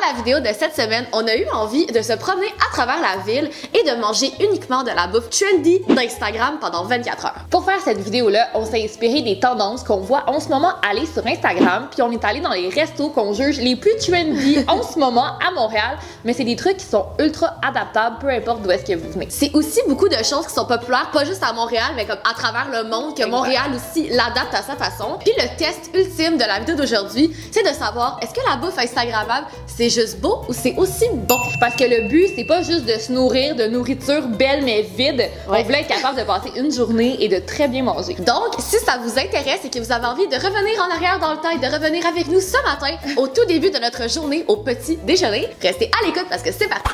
la vidéo de cette semaine, on a eu envie de se promener à travers la ville et de manger uniquement de la bouffe trendy d'Instagram pendant 24 heures. Pour faire cette vidéo-là, on s'est inspiré des tendances qu'on voit en ce moment aller sur Instagram, puis on est allé dans les restos qu'on juge les plus trendy en ce moment à Montréal, mais c'est des trucs qui sont ultra adaptables, peu importe d'où est-ce que vous venez. C'est aussi beaucoup de choses qui sont populaires, pas juste à Montréal, mais comme à travers le monde, que Montréal aussi l'adapte à sa façon. Puis le test ultime de la vidéo d'aujourd'hui, c'est de savoir est-ce que la bouffe instagrammable, c'est juste beau ou c'est aussi bon? Parce que le but, c'est pas juste de se nourrir de nourriture belle mais vide. On voulait être capable de passer une journée et de très bien manger. Donc, si ça vous intéresse et que vous avez envie de revenir en arrière dans le temps et de revenir avec nous ce matin, au tout début de notre journée au petit déjeuner, restez à l'écoute parce que c'est parti!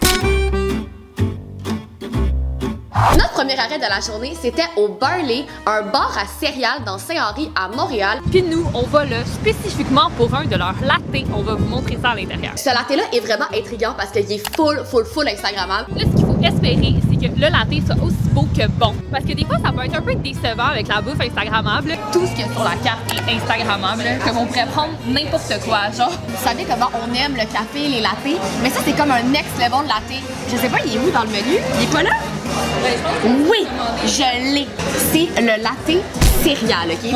Notre premier arrêt de la journée, c'était au Barley, un bar à céréales dans Saint-Henri à Montréal. Puis nous, on va là spécifiquement pour un de leurs lattés. On va vous montrer ça à l'intérieur. Ce latte-là est vraiment intriguant parce qu'il est full Instagrammable. Là, ce qu'il faut espérer, c'est que le latte soit aussi beau que bon. Parce que des fois, ça peut être un peu décevant avec la bouffe Instagrammable. Tout ce qu'il y a sur la carte est Instagrammable. Comme on pourrait prendre n'importe quoi, genre. Vous savez comment on aime le café, les lattés, mais ça, c'est comme un next level latte. Je sais pas, il est où dans le menu? Il est pas là? Oui, je l'ai. C'est le latte céréal, OK?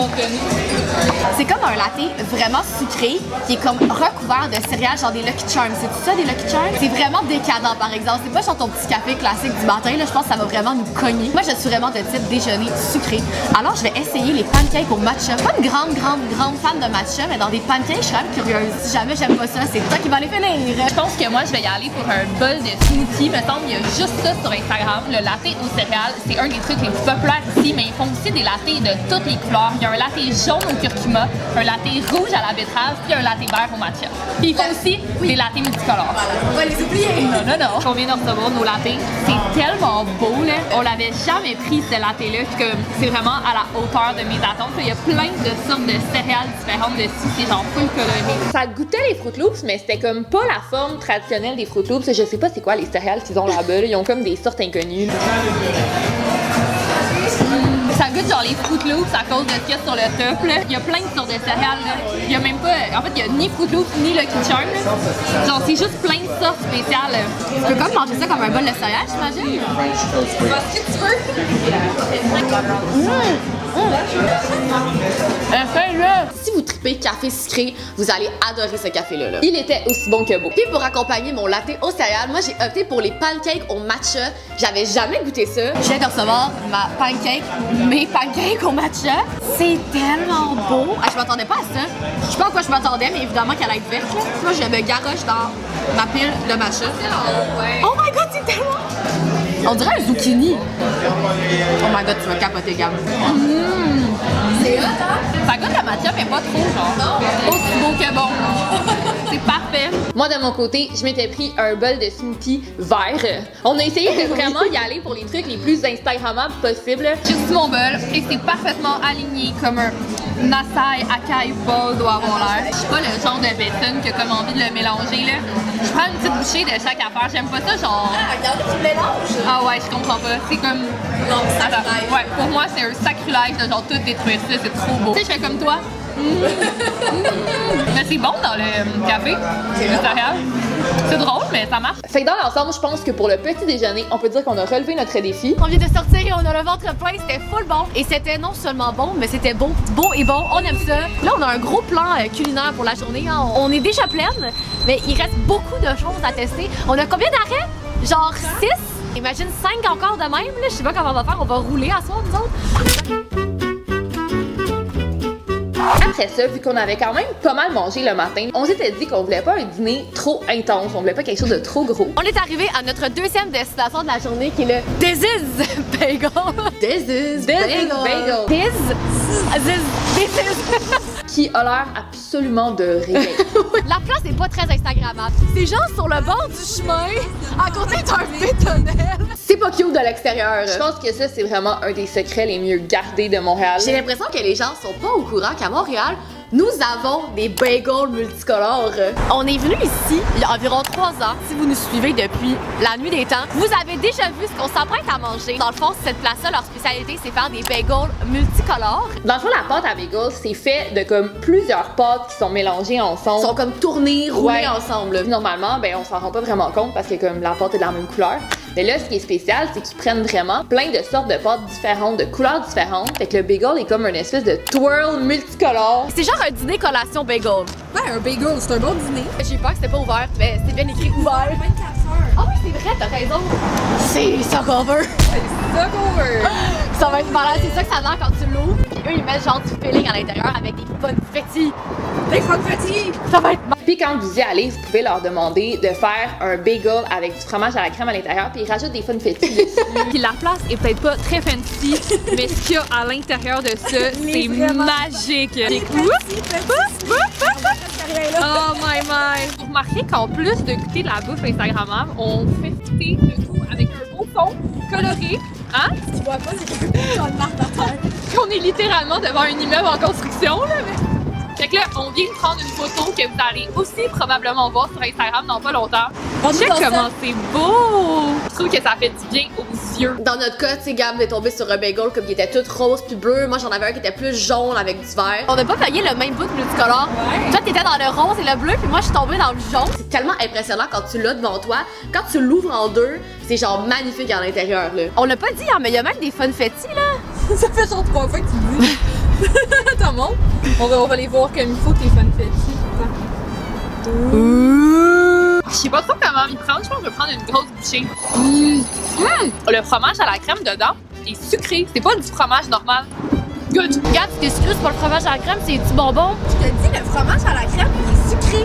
C'est comme un latte vraiment sucré qui est comme recouvert de céréales, genre des Lucky Charms. C'est tout ça, des Lucky Charms? C'est vraiment décadent, par exemple. C'est pas genre ton petit café classique du matin, là. Je pense que ça va vraiment nous cogner. Moi, je suis vraiment de type déjeuner sucré. Alors, je vais essayer les pancakes au matcha. Pas une grande fan de matcha, mais dans des pancakes, je suis quand même curieuse. Si jamais j'aime pas ça, c'est toi qui va les finir. Je pense que moi, je vais y aller pour un bol de smoothie. Me semble qu'il y a juste ça sur Instagram. Le latte aux céréales, c'est un des trucs les plus populaires ici, mais ils font aussi des lattés de toutes les couleurs. Il y a un latte jaune au curcuma, un latte rouge à la betterave, puis un latte vert au matcha. Puis ils font aussi des lattés multicolores. On va les oublier. Non. On vient de recevoir nos lattés. C'est tellement beau, là. On l'avait jamais pris, ce latte-là. Puis comme c'est vraiment à la hauteur de mes attentes. Il y a plein de sortes de céréales différentes dessus. C'est genre full coloré. Ça goûtait les Fruit Loops, mais c'était comme pas la forme traditionnelle des Fruit Loops. Je sais pas c'est quoi les céréales qu'ils ont là-bas. Ils ont comme des sortes inconnues. Ça goûte genre les Fruit Loops à cause de ce qu'il y a sur le top, là. Il y a plein de sortes de céréales, là. Il y a même pas... En fait, il y a ni Fruit Loops, ni Lucky Charms, là. Genre, c'est juste plein de sortes spéciales, là. Tu peux comme manger ça comme un bol de céréales, j'imagine? Qu'est-ce que tu veux? Si vous tripez café sucré, vous allez adorer ce café-là. Là. Il était aussi bon que beau. Puis pour accompagner mon latte aux céréales, moi j'ai opté pour les pancakes au matcha. J'avais jamais goûté ça. Je viens de recevoir mes pancakes au matcha. C'est tellement beau. Ah, je m'attendais pas à ça. Je sais pas à quoi je m'attendais, mais évidemment qu'elle allait être verte. Là. Moi, je me garoche dans ma pile de matcha. Oh my god, c'est tellement... On dirait un zucchini. Oh my god, tu vas capoter, gamme. C'est hot, hein? Ça goûte la matcha, mais pas trop, genre. Aussi beau que bon. C'est parfait. Moi, de mon côté, je m'étais pris un bol de smoothie vert. On a essayé de vraiment y aller pour les trucs les plus Instagrammables possibles. J'ai reçu mon bol et c'est parfaitement aligné comme un acai acai bowl doit avoir l'air. Je suis pas le genre de personne qui a comme envie de le mélanger, là. Je prends une petite bouchée de chaque affaire. J'aime pas ça, genre... Ah, regarde, tu mélanges! Ah ouais, je comprends pas. C'est comme... Non, sacrilège. Ouais, pour moi, c'est un sacrilège de genre tout détruire ça. C'est trop beau. Tu sais, je fais comme toi. Mais c'est bon dans le café. Le céréal. C'est drôle, mais ça marche. Fait que dans l'ensemble, je pense que pour le petit déjeuner, on peut dire qu'on a relevé notre défi. On vient de sortir et on a le ventre plein, c'était full bon. Et c'était non seulement bon, mais c'était beau et bon, on aime ça. Là, on a un gros plan culinaire pour la journée. Hein. On est déjà pleine, mais il reste beaucoup de choses à tester. On a combien d'arrêts? Genre 6? Imagine 5 encore de même. Là. Je sais pas comment on va faire, on va rouler à soir, nous autres. Après ça, vu qu'on avait quand même pas mal mangé le matin, on s'était dit qu'on voulait pas un dîner trop intense, on voulait pas quelque chose de trop gros. On est arrivé à notre deuxième destination de la journée qui est le This is Bagel. This is Bagel. This is Qui a l'air absolument de rien. La place n'est pas très instagrammable. C'est genre sur le bord du chemin, à côté d'un bétonnel. C'est pas cute de l'extérieur. Je pense que ça, c'est vraiment un des secrets les mieux gardés de Montréal. J'ai l'impression que les gens sont pas au courant qu'à Montréal, nous avons des bagels multicolores. On est venu ici il y a environ 3 ans. Si vous nous suivez depuis la nuit des temps, vous avez déjà vu ce qu'on s'apprête à manger. Dans le fond, cette place-là, leur spécialité, c'est faire des bagels multicolores. Dans le fond, la pâte à bagels, c'est fait de comme plusieurs pâtes qui sont mélangées ensemble. Ils sont comme tournées, roulées ensemble. Normalement, ben on s'en rend pas vraiment compte parce que comme la pâte est de la même couleur. Mais là, ce qui est spécial, c'est qu'ils prennent vraiment plein de sortes de pâtes différentes, de couleurs différentes. Fait que le bagel est comme une espèce de twirl multicolore. C'est genre un dîner collation bagel. Ouais, un bagel, c'est un bon dîner. J'ai peur que c'était pas ouvert, mais c'était bien écrit ouvert. 24 heures. Ah oui, c'est vrai, t'as raison. C'est Suckover. Suckover. Ça va être malade, c'est ça que ça a l'air quand tu l'ouvres. Puis eux, ils mettent genre du filling à l'intérieur avec des confettis. Des confettis. Ça va être malade. Puis quand vous y allez, vous pouvez leur demander de faire un bagel avec du fromage à la crème à l'intérieur, puis ils rajoutent des funfettis dessus. Puis la place est peut-être pas très fancy, mais ce qu'il y a à l'intérieur de ça, c'est magique. Oh my! Vous remarquez qu'en plus de goûter de la bouffe instagrammable, on fait goûter le tout avec un beau fond coloré. Hein? Ce qu'ils voient pas, c'est qu'il y a une marque à terre. On est littéralement devant un immeuble en construction, là. Fait que là, on vient de prendre une photo que vous allez aussi probablement voir sur Instagram dans pas longtemps. Check comment c'est beau! Je trouve que ça fait du bien aux yeux. Dans notre cas, tu sais, Gab est tombé sur un bagel comme il était tout rose puis bleu. Moi, j'en avais un qui était plus jaune avec du vert. On n'a pas payé le même bout de multicolore. Ouais. Toi, t'étais dans le rose et le bleu, puis moi, je suis tombée dans le jaune. C'est tellement impressionnant quand tu l'as devant toi. Quand tu l'ouvres en deux, c'est genre magnifique à l'intérieur, là. On l'a pas dit, hein, mais il y a même des funfettis, là. Ça fait genre 3 fois que tu le dis. Attends, montre. On va les voir comme il faut, tes funfettis. Je sais pas trop comment m'y prendre. Je pense que je vais prendre une grosse bouchée. Le fromage à la crème dedans est sucré. C'est pas du fromage normal. Good. Regarde, tu t'excuses, c'est pas le fromage à la crème, c'est du bonbon. Je te dis, le fromage à la crème, il est sucré.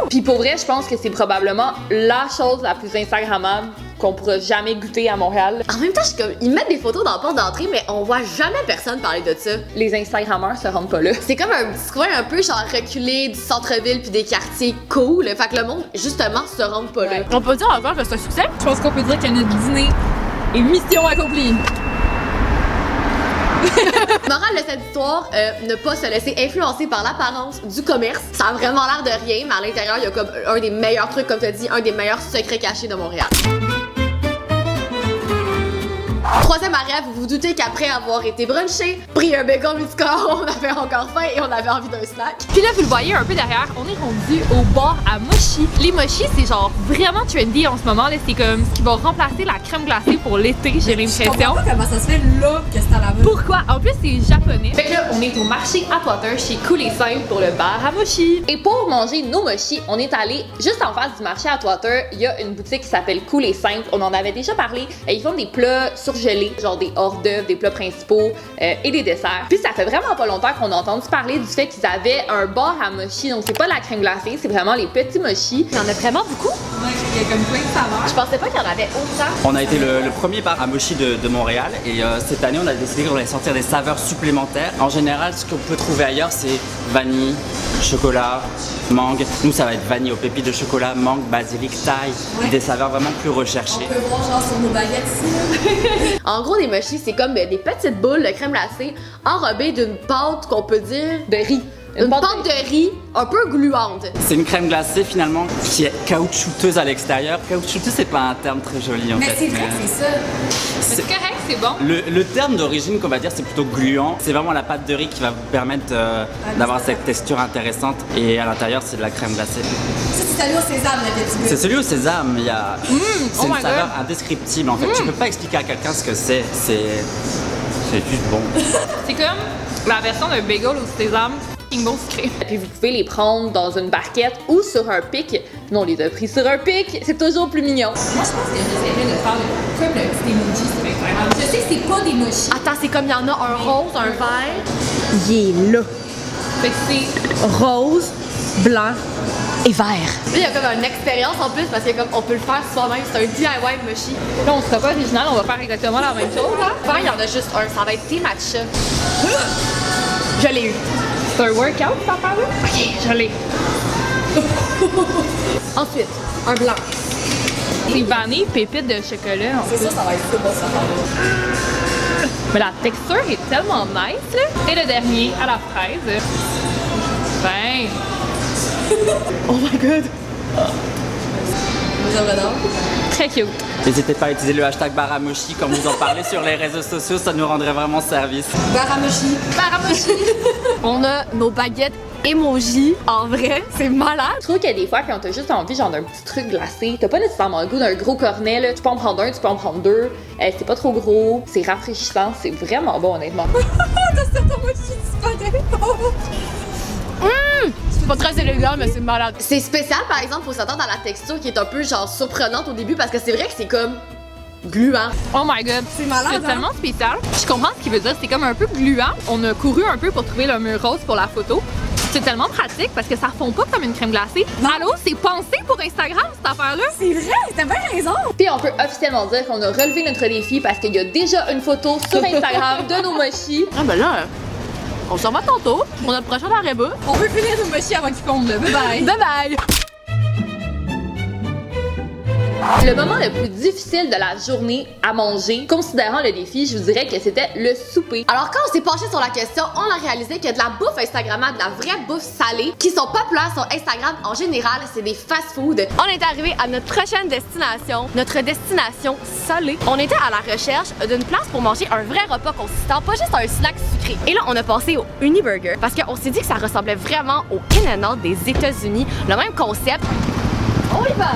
Puis pour vrai, je pense que c'est probablement la chose la plus instagrammable qu'on pourra jamais goûter à Montréal. En même temps, je suis comme, ils mettent des photos dans la porte d'entrée, mais on voit jamais personne parler de ça. Les Instagrammeurs se rendent pas là. C'est comme un petit coin un peu genre reculé du centre-ville puis des quartiers cool. Fait que le monde, justement, se rend pas là. On peut dire encore que c'est un succès. Je pense qu'on peut dire que notre dîner est mission accomplie. Morale de cette histoire, ne pas se laisser influencer par l'apparence du commerce. Ça a vraiment l'air de rien, mais à l'intérieur, il y a comme un des meilleurs trucs, comme tu as dit, un des meilleurs secrets cachés de Montréal. Troisième arrêt, vous vous doutez qu'après avoir été brunché, pris un bagel multicolore, on avait encore faim et on avait envie d'un snack. Puis là, vous le voyez un peu derrière, on est rendu au bar à mochi. Les mochis, c'est genre vraiment trendy en ce moment. C'est comme ce qui va remplacer la crème glacée pour l'été, j'ai l'impression. Je comprends pas comment ça se fait là que c'est à la mode. Pourquoi? En plus, c'est japonais. Fait que là, on est au marché Atwater chez Cool et Simple pour le bar à mochi. Et pour manger nos mochis, on est allé juste en face du marché Atwater. Il y a une boutique qui s'appelle Cool et Simple. On en avait déjà parlé. Ils font des plats surgelés, genre des hors d'œuvre, des plats principaux et des desserts. Puis ça fait vraiment pas longtemps qu'on a entendu parler du fait qu'ils avaient un bar à mochi. Donc c'est pas la crème glacée, c'est vraiment les petits mochis. Il y en a vraiment beaucoup. Ouais, il y a comme plein de saveurs. Je pensais pas qu'il y en avait autant. On a été le premier bar à mochi de Montréal et cette année on a décidé qu'on allait sortir des saveurs supplémentaires. En général, ce qu'on peut trouver ailleurs, c'est vanille, chocolat, mangue. Nous, ça va être vanille aux pépites de chocolat, mangue, basilic, thaï, des saveurs vraiment plus recherchées. On peut voir genre sur nos baguettes ici. En gros, des mochis, c'est comme des petites boules de crème glacée enrobées d'une pâte qu'on peut dire de riz. Une pâte de riz un peu gluante. C'est une crème glacée finalement qui est caoutchouteuse à l'extérieur. Caoutchouteux, c'est pas un terme très joli en Mais fait. c'est vrai que c'est ça. C'est correct, c'est bon. Le terme d'origine qu'on va dire c'est plutôt gluant. C'est vraiment la pâte de riz qui va vous permettre d'avoir cette texture intéressante et à l'intérieur c'est de la crème glacée. Ça, c'est celui au sésame, le petit C'est celui au sésame, il y a... c'est oh une my saveur indescriptible en fait. Tu peux pas expliquer à quelqu'un ce que c'est juste bon. C'est comme la version d'un bagel au sésame. Bon sucré. Puis vous pouvez les prendre dans une barquette ou sur un pic. Nous, on les a pris sur un pic. C'est toujours plus mignon. Moi, je pense que j'essaierais de faire comme le petit emoji sur Instagram. Je sais que c'est pas des mochis. Attends, c'est comme il y en a un rose, un vert. Il est là. Fait que c'est Rose, blanc et vert. Là, il y a comme une expérience en plus parce qu'on peut le faire soi-même. C'est un DIY mochi. là, on sera pas original, on va faire exactement la même chose. Hein? Vert, il y en a juste un. Ça va être tea matcha. Je l'ai eu. C'est un workout, papa, là? Ok, je l'ai. Ensuite, un blanc. C'est vanille, pépites de chocolat. En C'est ça, ça va être tout bon, ça va. Mais la texture est tellement nice, là. Et le dernier, à la fraise. Ben. Oh my god! Vous avez l'air. Très cute. N'hésitez pas à utiliser le hashtag Baramoshi quand vous en parlez sur les réseaux sociaux, ça nous rendrait vraiment service. Baramoshi. Baramoshi. On a nos baguettes emoji. En vrai, c'est malade. Je trouve que des fois, quand t'as juste envie genre d'un petit truc glacé, t'as pas nécessairement le goût d'un gros cornet, là. Tu peux en prendre un, tu peux en prendre deux. C'est pas trop gros, c'est rafraîchissant, c'est vraiment bon, honnêtement. C'est pas très élégant, mais c'est malade. C'est spécial, par exemple, faut s'attendre à la texture qui est un peu genre surprenante au début parce que c'est vrai que c'est comme gluant. Oh my god. C'est malade, C'est tellement spécial. Je comprends ce qu'il veut dire. C'est comme un peu gluant. On a couru un peu pour trouver le mur rose pour la photo. C'est tellement pratique parce que ça fond pas comme une crème glacée. Allô, c'est pensé pour Instagram cette affaire-là? C'est vrai, t'as bien raison. Puis on peut officiellement dire qu'on a relevé notre défi parce qu'il y a déjà une photo sur Instagram de nos mochis. Ah ben là, on s'en va tantôt pour notre prochain arrêt-bas. On veut finir nos mochis avant qu'ils fondent, là. Bye bye. Bye bye! Le moment le plus difficile de la journée à manger, considérant le défi, je vous dirais que c'était le souper. Alors quand on s'est penché sur la question, on a réalisé que de la bouffe Instagrammable, de la vraie bouffe salée, qui sont populaires sur Instagram en général, c'est des fast-food. On est arrivé à notre prochaine destination, notre destination salée. On était à la recherche d'une place pour manger un vrai repas consistant, pas juste un snack sucré. Et là, on a passé au Uniburger parce qu'on s'est dit que ça ressemblait vraiment au In-N-Out des États-Unis, le même concept. On y va!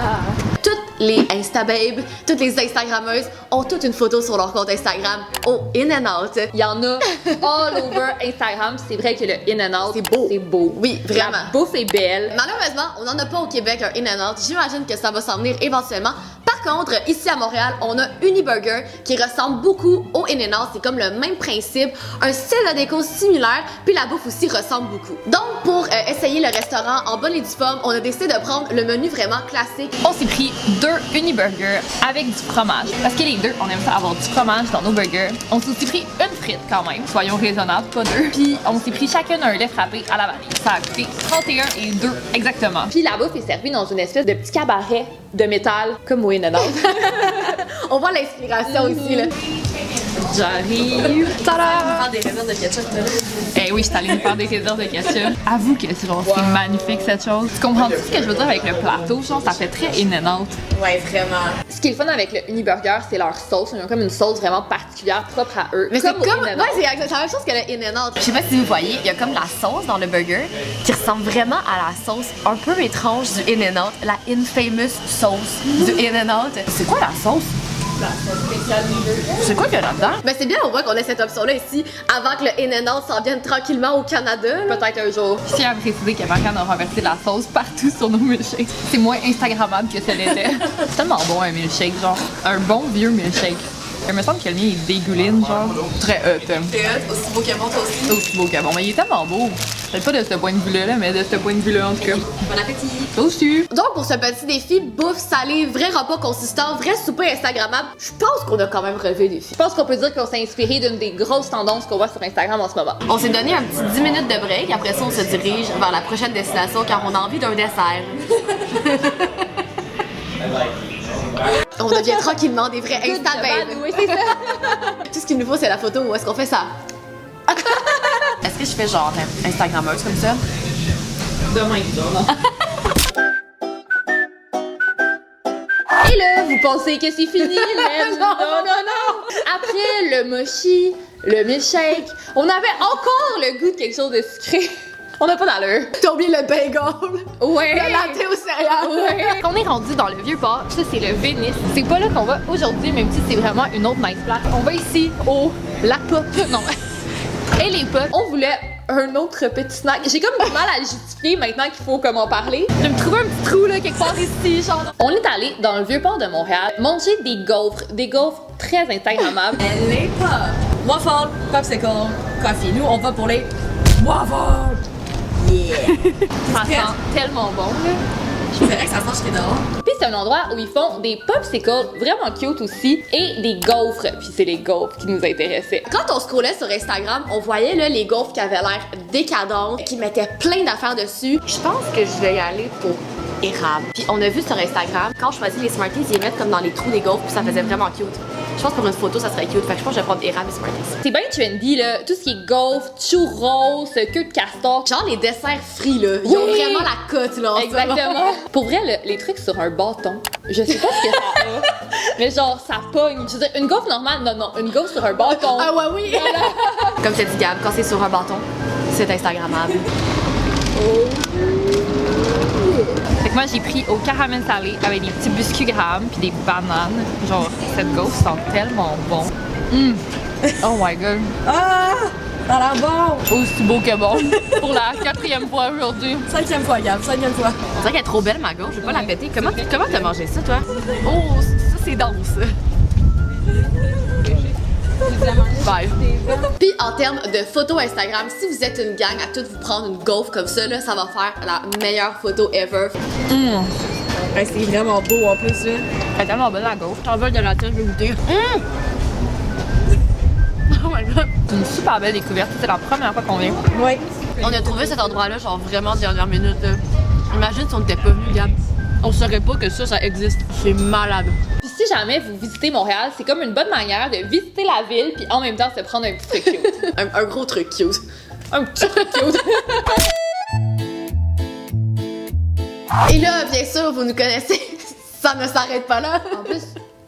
Toutes les Instababes, toutes les Instagrammeuses ont toutes une photo sur leur compte Instagram au In-N-Out. Il y en a all over Instagram. C'est vrai que le In-N-Out, c'est beau. C'est beau. Oui, vraiment. La bouffe est belle. Malheureusement, on n'en a pas au Québec un In-N-Out. J'imagine que ça va s'en venir éventuellement. Par contre, ici à Montréal, on a Uniburger qui ressemble beaucoup au In-N-Out. C'est comme le même principe, un style de déco similaire, puis la bouffe aussi ressemble beaucoup. Donc, pour essayer le restaurant en bonne et due forme, on a décidé de prendre le menu vraiment classique. On s'est pris 2 Uniburgers avec du fromage. Parce que les deux, on aime ça avoir du fromage dans nos burgers. On s'est aussi pris une frite quand même, soyons raisonnables, pas 2. Puis on s'est pris chacun un lait frappé à la vanille. Ça a coûté 31 et 2 exactement. Puis la bouffe est servie dans une espèce de petit cabaret de métal, comme au In-N-Out. On voit l'inspiration ici, là. J'arrive. Tada! Faire des réserves de ketchup, là. Eh oui, je suis allée me faire des réserves de ketchup. Avoue que c'est genre, c'est magnifique cette chose. Tu comprends-tu ce que je veux dire avec le plateau? Genre, ça fait très In-N-Out. Ouais, vraiment. Ce qui est le fun avec le Uniburger, c'est leur sauce. Ils ont comme une sauce vraiment particulière, propre à eux. Mais c'est au comme. In-N-Out. Ouais, c'est la même chose que le In-N-Out. Je sais pas si vous voyez, il y a comme la sauce dans le burger qui ressemble vraiment à la sauce un peu étrange du In-N-Out, la infamous sauce du In-N-Out. C'est quoi la sauce? C'est quoi qu'il y a là-dedans? Ben c'est bien au moins qu'on ait cette option-là ici, avant que le In-N-Out s'en vienne tranquillement au Canada. Peut-être un jour. Je tiens à préciser que Marianne a renversé de la sauce partout sur nos milkshakes. C'est moins Instagrammable que ça l'était. C'est tellement bon un milkshake, genre. Un bon vieux milkshake. Il me semble que le mien il dégouline, genre. Très hot. T'es hot, aussi beau que bon, toi aussi. Aussi beau que bon. Mais il est tellement beau. Peut-être pas de ce point de vue-là, mais de ce point de vue-là en tout cas. Bon appétit! Toi aussi. Donc pour ce petit défi, bouffe salée, vrai repas consistant, vrai souper Instagrammable, je pense qu'on a quand même relevé le défi. Je pense qu'on peut dire qu'on s'est inspiré d'une des grosses tendances qu'on voit sur Instagram en ce moment. On s'est donné un petit 10 minutes de break, après ça on se dirige vers la prochaine destination car on a envie d'un dessert. On devient tranquillement des vrais Instababes. Oui, c'est ça. Tout ce qu'il nous faut, c'est la photo où est-ce qu'on fait ça. Est-ce que je fais genre Instagrammeuse comme ça? Demain, non. Et là, vous pensez que c'est fini, mais non, non, non. Après le mochi, le milkshake, on avait encore le goût de quelque chose de sucré. On n'a pas d'allure. T'as oublié le bagel. Ouais. Le latte aux céréales. Ouais. On est rendu dans le vieux port. Ça, c'est le Venice. C'est pas là qu'on va aujourd'hui, même si c'est vraiment une autre nice place. On va ici au La Pop. Non. Et les Pop. On voulait un autre petit snack. J'ai comme du mal à le justifier maintenant qu'il faut comme en parler. Je vais me trouver un petit trou là, quelque part ici, genre. On est allé dans le vieux port de Montréal manger des gaufres très instagrammables. Les pop. Waffle, popsicle, coffee. Nous, on va pour les waffles. Yeah. Ça sent tellement bon, là. Je verrais que ça sent jusqu'à dehors. Puis c'est un endroit où ils font des popsicles vraiment cute aussi et des gaufres. Puis c'est les gaufres qui nous intéressaient. Quand on scrollait sur Instagram, on voyait là les gaufres qui avaient l'air décadentes, qui mettaient plein d'affaires dessus. Je pense que je vais y aller pour érable. Puis on a vu sur Instagram, quand on choisit les Smarties, ils les mettent comme dans les trous des gaufres, puis ça faisait vraiment cute. Je pense que pour une photo, ça serait cute. Fait que je pense que je vais prendre érable et Smarties. C'est bien trendy, là. Tout ce qui est gaufre, churros, queue de castor. Genre les desserts frits, là. Ils ont vraiment la cote, là. en ce moment. Exactement. Pour vrai, les trucs sur un bâton, je sais pas ce que ça a, mais genre, ça pogne. Je veux dire, une gaufre normale, non, une gaufre sur un bâton. Ah ouais, oui. Voilà. Comme t'as dit, Gab, quand c'est sur un bâton, c'est Instagrammable. Fait que moi, j'ai pris au caramel salé avec des petits biscuits Graham puis des bananes. Genre, cette gaufre sent tellement bon. Oh my god. Ah! Ça a l'air bon! Aussi beau que bon. Pour la 4e fois aujourd'hui. 5e fois, Gab, 5e fois. On dirait qu'elle est trop belle, ma gaufre. Je vais pas la péter. Comment t'as mangé ça, toi? Oh, ça, c'est dense. Bye. Puis en termes de photos Instagram, si vous êtes une gang à toutes vous prendre une gaufre comme ça, là, ça va faire la meilleure photo ever. Ouais, c'est vraiment beau en plus, là. Elle est tellement bonne la gaufre. J'en veux de la tête, je vais goûter. Oh my god. C'est une super belle découverte. C'est la première fois qu'on vient. Ouais. On a trouvé cet endroit-là, genre vraiment dernière minute. Là. Imagine si on n'était pas venu, Gab. On saurait pas que ça existe. C'est malade. Puis si jamais vous visitez Montréal, c'est comme une bonne manière de visiter la ville puis en même temps se prendre un petit truc cute. Un gros truc cute. Un petit truc cute. Et là, bien sûr, vous nous connaissez, ça ne s'arrête pas là.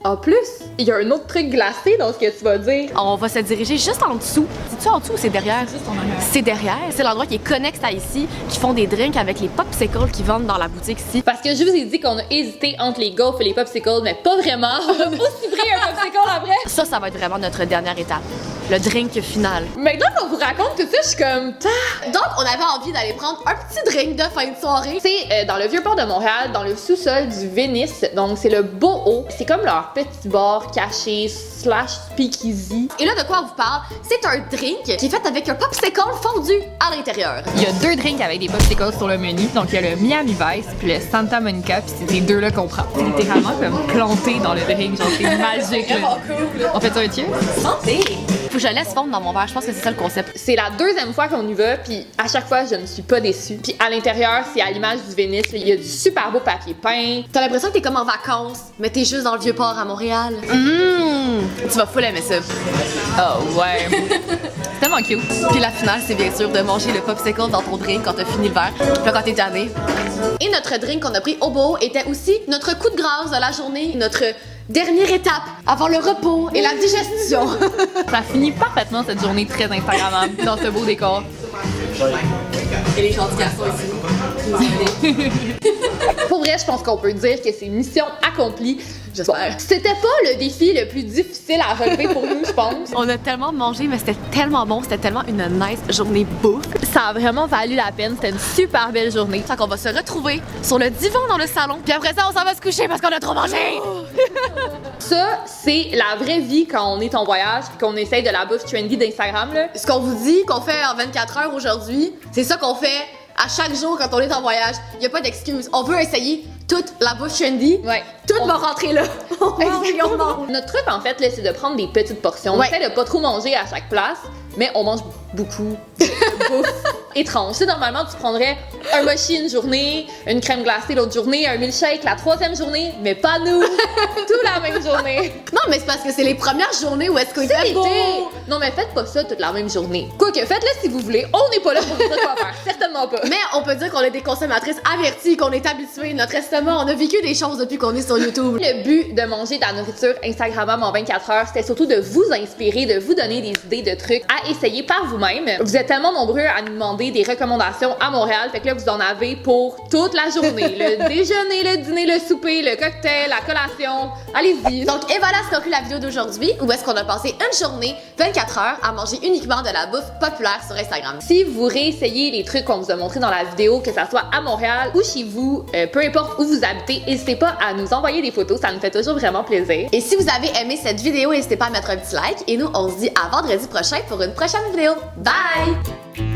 En plus, il y a un autre truc glacé dans ce que tu vas dire. On va se diriger juste en dessous. C'est-tu en dessous ou c'est derrière? Juste en arrière. C'est derrière. C'est l'endroit qui est connexe à ici, qui font des drinks avec les popsicles qui vendent dans la boutique ici. Parce que je vous ai dit qu'on a hésité entre les gaufres et les popsicles, mais pas vraiment. On a aussi pris un popsicle après. Ça va être vraiment notre dernière étape. Le drink final. Maintenant qu'on vous raconte tout ça, je suis comme... Donc, on avait envie d'aller prendre un petit drink de fin de soirée. C'est dans le Vieux-Port de Montréal, dans le sous-sol du Venice. Donc, c'est le Boho. C'est comme leur petit bar caché / speakeasy. Et là, de quoi on vous parle? C'est un drink qui est fait avec un popsicle fondu à l'intérieur. Il y a 2 drinks avec des popsicles sur le menu. Donc, il y a le Miami Vice puis le Santa Monica. Puis c'est ces deux-là qu'on prend. C'est littéralement comme planté dans le drink. Genre, c'est magique. Là. On fait ça un tiers? Santé! Faut que je laisse fondre dans mon verre. Je pense que c'est ça le concept. C'est la 2e fois qu'on y va, puis à chaque fois, je ne suis pas déçue. Puis à l'intérieur, c'est à l'image du Venice. Il y a du super beau papier peint. T'as l'impression que t'es comme en vacances, mais t'es juste dans le Vieux-Port à Montréal. Tu vas full aimer ça. Oh ouais. C'est tellement cute. Puis la finale, c'est bien sûr de manger le popsicle dans ton drink quand t'as fini le verre. Puis là, quand t'es tanné. Et notre drink qu'on a pris au Boho était aussi notre coup de grâce de la journée, notre dernière étape avant le repos et la digestion. Ça finit parfaitement cette journée très instagrammable dans ce beau décor. Et les gens du garçon ici. Pour vrai, je pense qu'on peut dire que c'est mission accomplie. J'espère. C'était pas le défi le plus difficile à relever pour nous, je pense. On a tellement mangé, mais c'était tellement bon. C'était tellement une nice journée bouffe. Ça a vraiment valu la peine. C'était une super belle journée. Fait qu'on va se retrouver sur le divan dans le salon. Puis après ça, on s'en va se coucher parce qu'on a trop mangé. Ça, c'est la vraie vie quand on est en voyage et qu'on essaye de la bouffe trendy d'Instagram, là. Ce qu'on vous dit qu'on fait en 24 heures aujourd'hui, c'est ça qu'on fait à chaque jour quand on est en voyage. Y a pas d'excuse. On veut essayer toute la bouffe trendy. Ouais. Tout va rentrer là. On mange et on mange. Notre truc, en fait, là, c'est de prendre des petites portions. On Ouais. essaie de pas trop manger à chaque place, mais on mange beaucoup de bouffe étrange. Tu sais, normalement, tu prendrais un mochi une journée, une crème glacée l'autre journée, un milkshake la 3e journée, mais pas nous. Tout la même journée. Non, mais c'est parce que c'est les premières journées où est-ce qu'on C'est fait l'été. beau. Non, mais faites pas ça toute la même journée. Quoique, faites-le si vous voulez. On n'est pas là pour vous dire quoi faire. Certainement pas. Mais on peut dire qu'on est des consommatrices averties, qu'on est habituées. Notre estomac, on a vécu des choses depuis qu'on est sur YouTube. Le but de manger de la nourriture Instagrammable en 24 heures, c'était surtout de vous inspirer, de vous donner des idées de trucs à essayer par vous-même. Vous êtes tellement nombreux à nous demander des recommandations à Montréal, fait que là, vous en avez pour toute la journée. Le déjeuner, le dîner, le souper, le cocktail, la collation. Allez-y. Donc, et voilà ce conclut la vidéo d'aujourd'hui, où est-ce qu'on a passé une journée, 24 heures, à manger uniquement de la bouffe populaire sur Instagram. Si vous réessayez les trucs qu'on vous a montrés dans la vidéo, que ça soit à Montréal ou chez vous, peu importe où vous habitez, n'hésitez pas à nous envoyer des photos, ça nous fait toujours vraiment plaisir. Et si vous avez aimé cette vidéo, n'hésitez pas à mettre un petit like. Et nous, on se dit à vendredi prochain pour une prochaine vidéo. Bye!